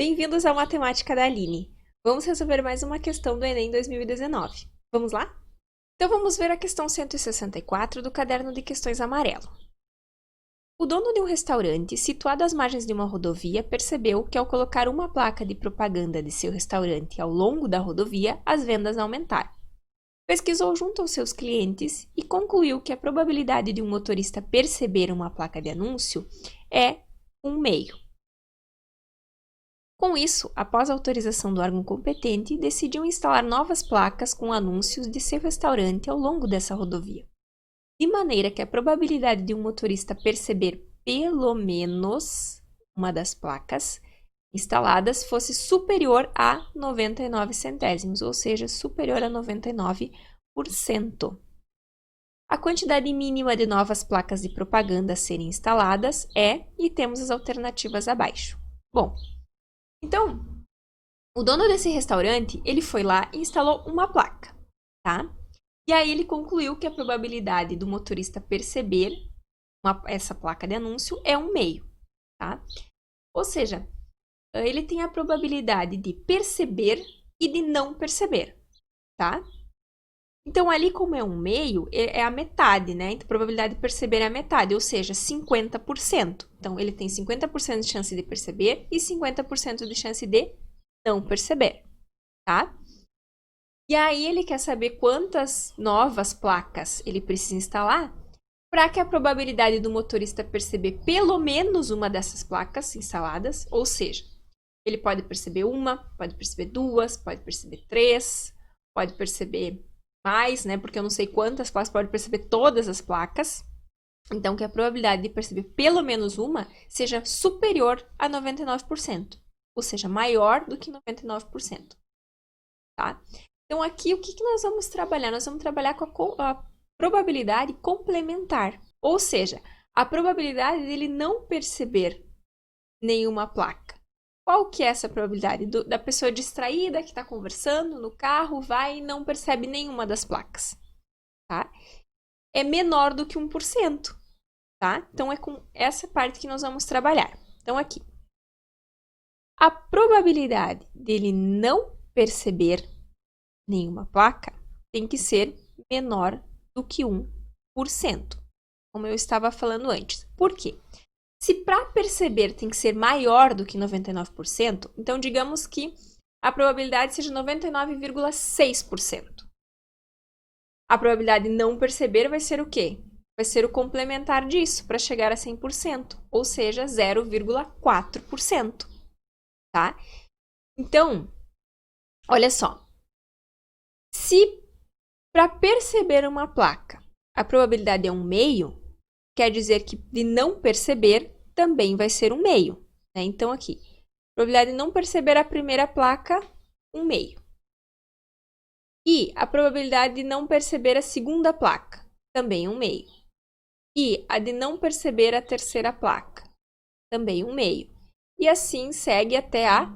Bem-vindos ao Matemática da Aline. Vamos resolver mais uma questão do Enem 2019. Vamos lá? Então vamos ver a questão 164 do caderno de questões amarelo. O dono de um restaurante, situado às margens de uma rodovia, percebeu que ao colocar uma placa de propaganda de seu restaurante ao longo da rodovia, as vendas aumentaram. Pesquisou junto aos seus clientes e concluiu que a probabilidade de um motorista perceber uma placa de anúncio é 1/2. Com isso, após a autorização do órgão competente, decidiu instalar novas placas com anúncios de seu restaurante ao longo dessa rodovia, de maneira que a probabilidade de um motorista perceber pelo menos uma das placas instaladas fosse superior a 99 centésimos, ou seja, superior a 99%. A quantidade mínima de novas placas de propaganda a serem instaladas é, e temos as alternativas abaixo. Bom, então, o dono desse restaurante, ele foi lá e instalou uma placa, tá? E aí ele concluiu que a probabilidade do motorista perceber essa placa de anúncio é 1/2, tá? Ou seja, ele tem a probabilidade de perceber e de não perceber, tá? Então, ali como é 1/2, é a metade, né? Então, a probabilidade de perceber é a metade, ou seja, 50%. Então, ele tem 50% de chance de perceber e 50% de chance de não perceber, tá? E aí, ele quer saber quantas novas placas ele precisa instalar para que a probabilidade do motorista perceber pelo menos uma dessas placas instaladas, ou seja, ele pode perceber uma, pode perceber duas, pode perceber três, pode perceber mais, né? Porque eu não sei quantas placas, pode perceber todas as placas. Então, que a probabilidade de perceber pelo menos uma seja superior a 99%. Ou seja, maior do que 99%. Tá? Então, aqui, o que nós vamos trabalhar? Nós vamos trabalhar com a probabilidade complementar. Ou seja, a probabilidade dele não perceber nenhuma placa. Qual que é essa probabilidade? Da pessoa distraída que está conversando no carro, vai e não percebe nenhuma das placas, tá? É menor do que 1%, tá? Então, é com essa parte que nós vamos trabalhar. Então, aqui. A probabilidade dele não perceber nenhuma placa tem que ser menor do que 1%, como eu estava falando antes. Por quê? Se para perceber tem que ser maior do que 99%, então digamos que a probabilidade seja 99,6%. A probabilidade de não perceber vai ser o quê? Vai ser o complementar disso para chegar a 100%, ou seja, 0,4%. Tá? Então, olha só. Se para perceber uma placa a probabilidade é 1/2, quer dizer que de não perceber também vai ser 1/2. Né? Então, aqui, probabilidade de não perceber a primeira placa, 1/2. E a probabilidade de não perceber a segunda placa, também 1/2. E a de não perceber a terceira placa, também 1/2. E assim segue até a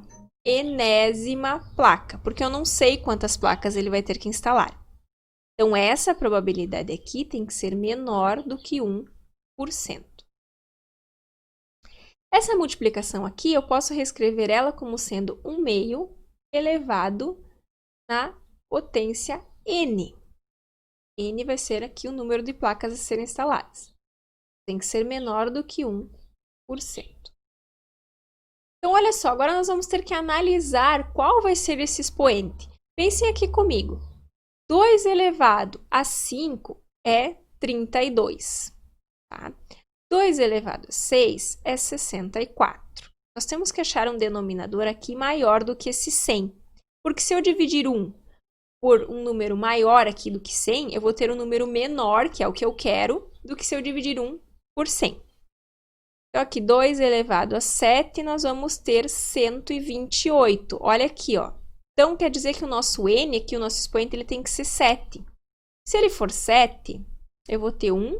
enésima placa, porque eu não sei quantas placas ele vai ter que instalar. Então, essa probabilidade aqui tem que ser menor do que 1%. Essa multiplicação aqui, eu posso reescrever ela como sendo 1/2 elevado na potência n. N vai ser aqui o número de placas a serem instaladas. Tem que ser menor do que 1%. Então, olha só, agora nós vamos ter que analisar qual vai ser esse expoente. Pensem aqui comigo. 2 elevado a 5 é 32. Tá? 2 elevado a 6 é 64. Nós temos que achar um denominador aqui maior do que esse 100. Porque se eu dividir 1 por um número maior aqui do que 100, eu vou ter um número menor, que é o que eu quero, do que se eu dividir 1 por 100. Então, aqui, 2 elevado a 7, nós vamos ter 128. Olha aqui, ó. Então, quer dizer que o nosso n, aqui, o nosso expoente, ele tem que ser 7. Se ele for 7, eu vou ter 1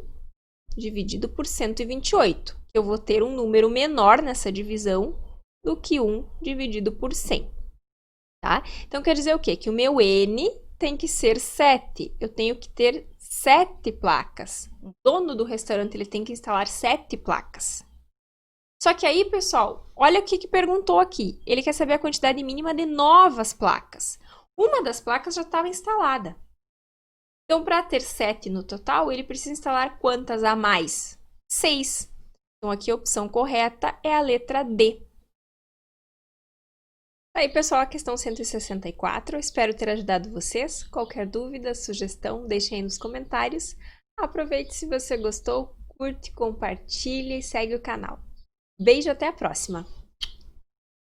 dividido por 128. Eu vou ter um número menor nessa divisão do que 1 dividido por 100. Tá? Então, quer dizer o quê? Que o meu n tem que ser 7. Eu tenho que ter 7 placas. O dono do restaurante ele tem que instalar 7 placas. Só que aí, pessoal, olha o que perguntou aqui. Ele quer saber a quantidade mínima de novas placas. Uma das placas já estava instalada. Então, para ter 7 no total, ele precisa instalar quantas a mais? 6. Então, aqui a opção correta é a letra D. Aí, pessoal, a questão 164. Espero ter ajudado vocês. Qualquer dúvida, sugestão, deixem aí nos comentários. Aproveite se você gostou, curte, compartilhe e segue o canal. Beijo, até a próxima!